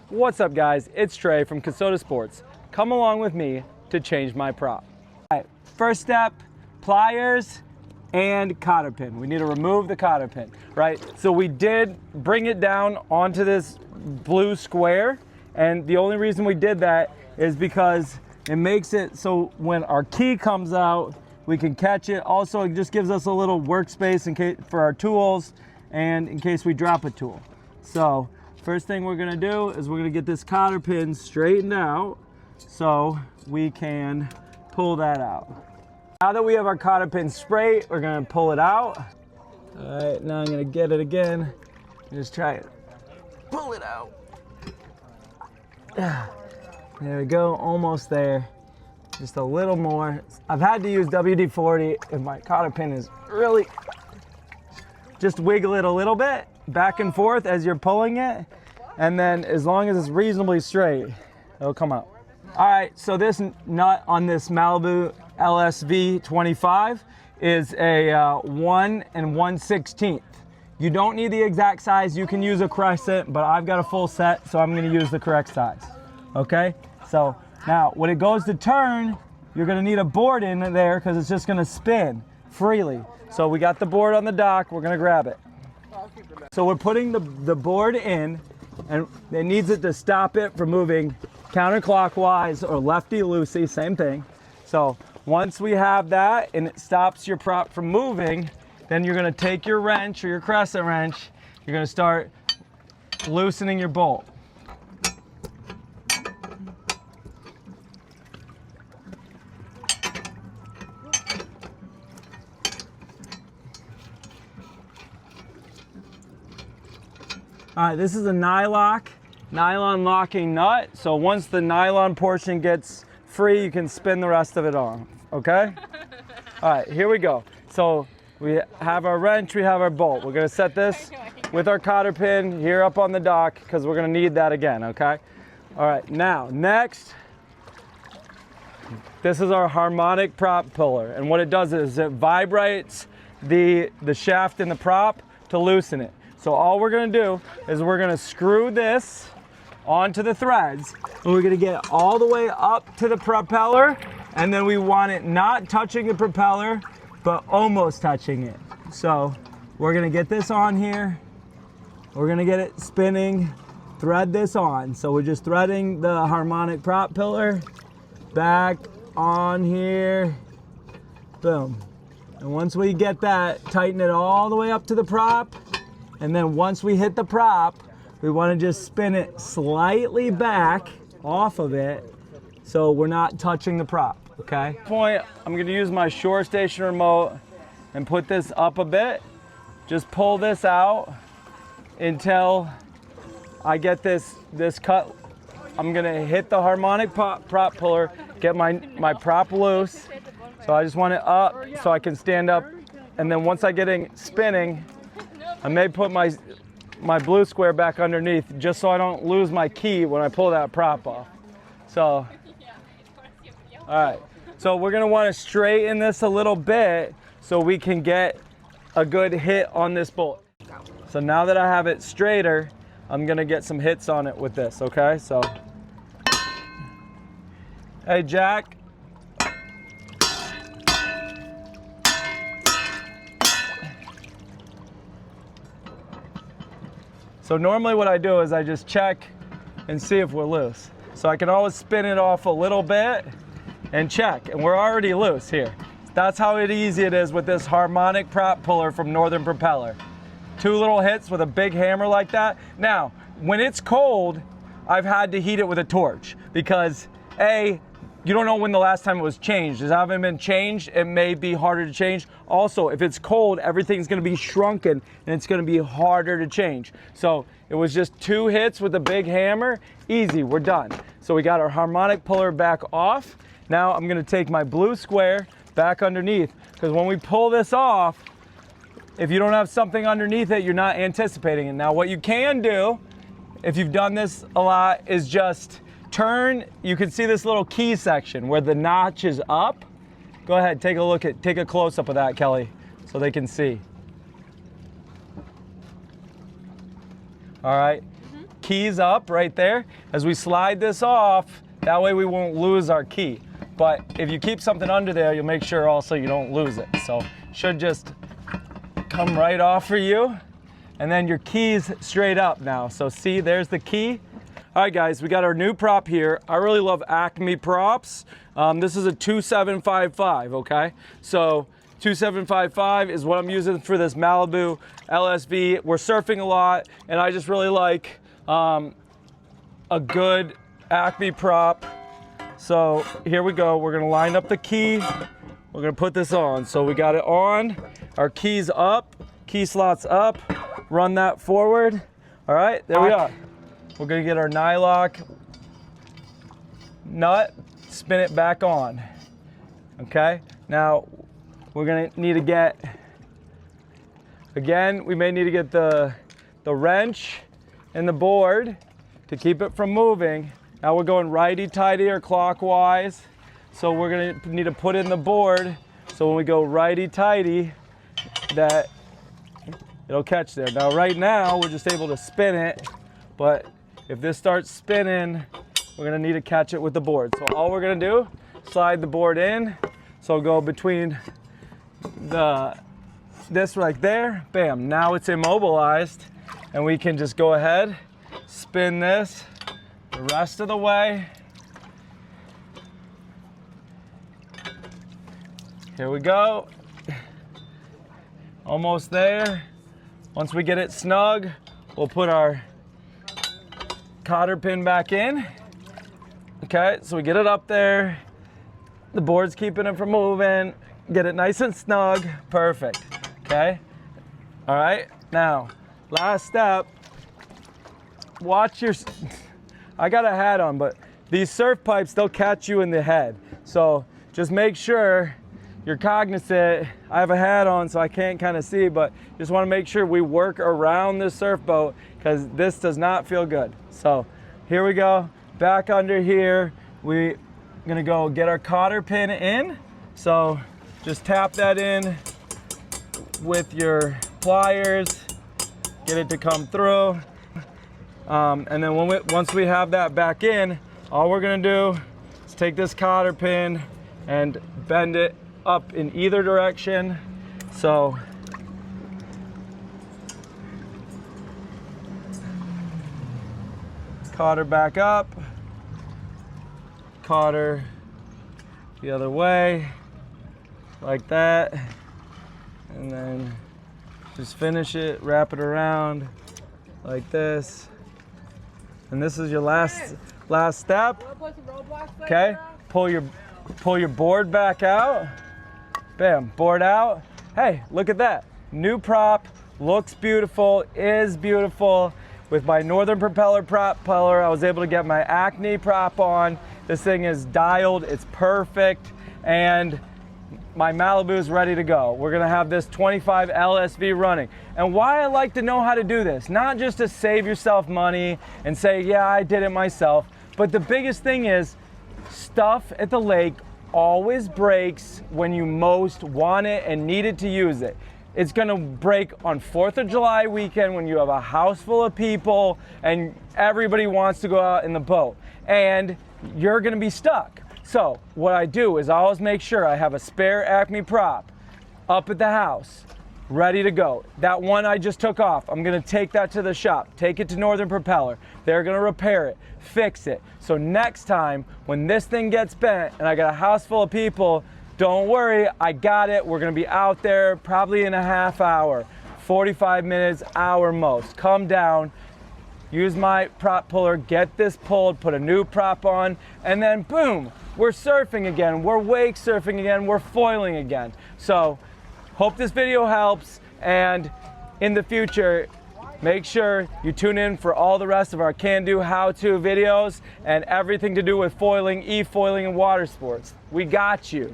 What's up guys, it's Trey from Kasota Sports. Come along with me to change my prop. All right, first step, pliers and cotter pin. We need to remove the cotter pin, right? So we did bring it down onto this blue square, and the only reason we did that is because it makes it so when our key comes out, we can catch it. Also, it just gives us a little workspace in case for our tools and in case we drop a tool. So first thing we're gonna do is we're gonna get this cotter pin straightened out so we can pull that out. Now that we have our cotter pin straight, we're gonna pull it out. All right, now I'm gonna get it again. Just try it. Pull it out. There we go, almost there. Just a little more. I've had to use WD-40 if my cotter pin is really, just wiggle it a little bit back and forth as you're pulling it. And then as long as it's reasonably straight, it'll come out. All right, so this nut on this Malibu LSV 25 is a 1 1/16. You don't need the exact size. You can use a crescent, but I've got a full set, so I'm gonna use the correct size, okay? So now when it goes to turn, you're gonna need a board in there because it's just gonna spin freely. So we got the board on the dock, we're gonna grab it. So we're putting the board in, and it needs it to stop it from moving counterclockwise or lefty-loosey, same thing. So once we have that and it stops your prop from moving, then you're gonna take your wrench or your crescent wrench, you're gonna start loosening your bolt. All right, this is a nylon locking nut. So once the nylon portion gets free, you can spin the rest of it on, okay? All right, here we go. So we have our wrench, we have our bolt. We're gonna set this with our cotter pin here up on the dock because we're gonna need that again, okay? All right, now, next, this is our harmonic prop puller. And what it does is it vibrates the shaft in the prop to loosen it. So all we're gonna do is we're gonna screw this onto the threads, and we're gonna get all the way up to the propeller, and then we want it not touching the propeller, but almost touching it. So we're gonna get this on here, we're gonna get it spinning, thread this on. So we're just threading the harmonic prop pillar back on here, boom. And once we get that, tighten it all the way up to the prop. And then once we hit the prop, we want to just spin it slightly back off of it so we're not touching the prop, okay? At this point, I'm going to use my Shore Station remote and put this up a bit. Just pull this out until I get this cut. I'm going to hit the harmonic prop puller, get my prop loose. So I just want it up so I can stand up. And then once I get it spinning, I may put my blue square back underneath just so I don't lose my key when I pull that prop off. So, all right. So we're gonna wanna straighten this a little bit so we can get a good hit on this bolt. So now that I have it straighter, I'm gonna get some hits on it with this, okay? So, hey Jack. So normally what I do is I just check and see if we're loose. So I can always spin it off a little bit and check, and we're already loose here. That's how easy it is with this harmonic prop puller from Northern Propeller. 2 little hits with a big hammer like that. Now, when it's cold, I've had to heat it with a torch because A, you don't know when the last time it was changed. If it hasn't been changed, it may be harder to change. Also, if it's cold, everything's gonna be shrunken and it's gonna be harder to change. So it was just 2 hits with a big hammer, easy, we're done. So we got our harmonic puller back off. Now I'm gonna take my blue square back underneath, because when we pull this off, if you don't have something underneath it, you're not anticipating it. Now what you can do, if you've done this a lot, is just turn. You can see this little key section where the notch is up. Go ahead, take a close-up of that, Kelly, so they can see. All right. keys up right there. As we slide this off, that way we won't lose our key. But if you keep something under there, you'll make sure also you don't lose it. So should just come right off for you. And then your key's straight up now. So see, there's the key. All right, guys, we got our new prop here. I really love Acme props. This is a 2755, okay? So 2755 is what I'm using for this Malibu LSV. We're surfing a lot, and I just really like a good Acme prop. So here we go. We're gonna line up the key. We're gonna put this on. So we got it on. Our key's up, key slot's up. Run that forward. All right, there we are. We're gonna get our nylock nut, spin it back on. Okay, now we're gonna need to get, again, we may need to get the wrench and the board to keep it from moving. Now we're going righty-tighty or clockwise. So we're gonna need to put in the board. So when we go righty-tighty, that it'll catch there. Now right now, we're just able to spin it, but if this starts spinning, we're gonna need to catch it with the board. So all we're gonna do, slide the board in. So go between this right there, bam, now it's immobilized, and we can just go ahead, spin this the rest of the way. Here we go. Almost there. Once we get it snug, we'll put our cotter pin back in. Okay, so we get it up there. The board's keeping it from moving. Get it nice and snug. Perfect. Okay. All right. Now, last step. Watch your. I got a hat on, but these surf pipes, they'll catch you in the head. So just make sure you're cognizant. I have a hat on, so I can't kind of see, but just want to make sure we work around this surf boat because this does not feel good. So here we go. Back under here. We're gonna go get our cotter pin in. So just tap that in with your pliers, get it to come through. And then once we have that back in, all we're gonna do is take this cotter pin and bend it up in either direction. So cotter back up, cotter the other way, like that, and then just finish it, wrap it around like this. And this is your last step. Okay, pull your board back out. Bam, board out. Hey, look at that. New prop, looks beautiful, is beautiful. With my Northern Propeller propeller, I was able to get my Acme prop on. This thing is dialed, it's perfect, and my Malibu is ready to go. We're gonna have this 25 LSV running. And why I like to know how to do this, not just to save yourself money and say, yeah, I did it myself, but the biggest thing is stuff at the lake always breaks when you most want it and need it to use it. It's gonna break on 4th of July weekend when you have a house full of people and everybody wants to go out in the boat and you're gonna be stuck. So what I do is I always make sure I have a spare Acme prop up at the house, ready to go. That one I just took off, I'm gonna take that to the shop, take it to Northern Propeller. They're gonna repair it, fix it. So next time when this thing gets bent and I got a house full of people, don't worry, I got it. We're gonna be out there probably in a half hour, 45 minutes, hour most. Come down, use my prop puller, get this pulled, put a new prop on, and then boom, we're surfing again, we're wake surfing again, we're foiling again. So, hope this video helps, and in the future, make sure you tune in for all the rest of our can-do how-to videos and everything to do with foiling, e-foiling, and water sports. We got you.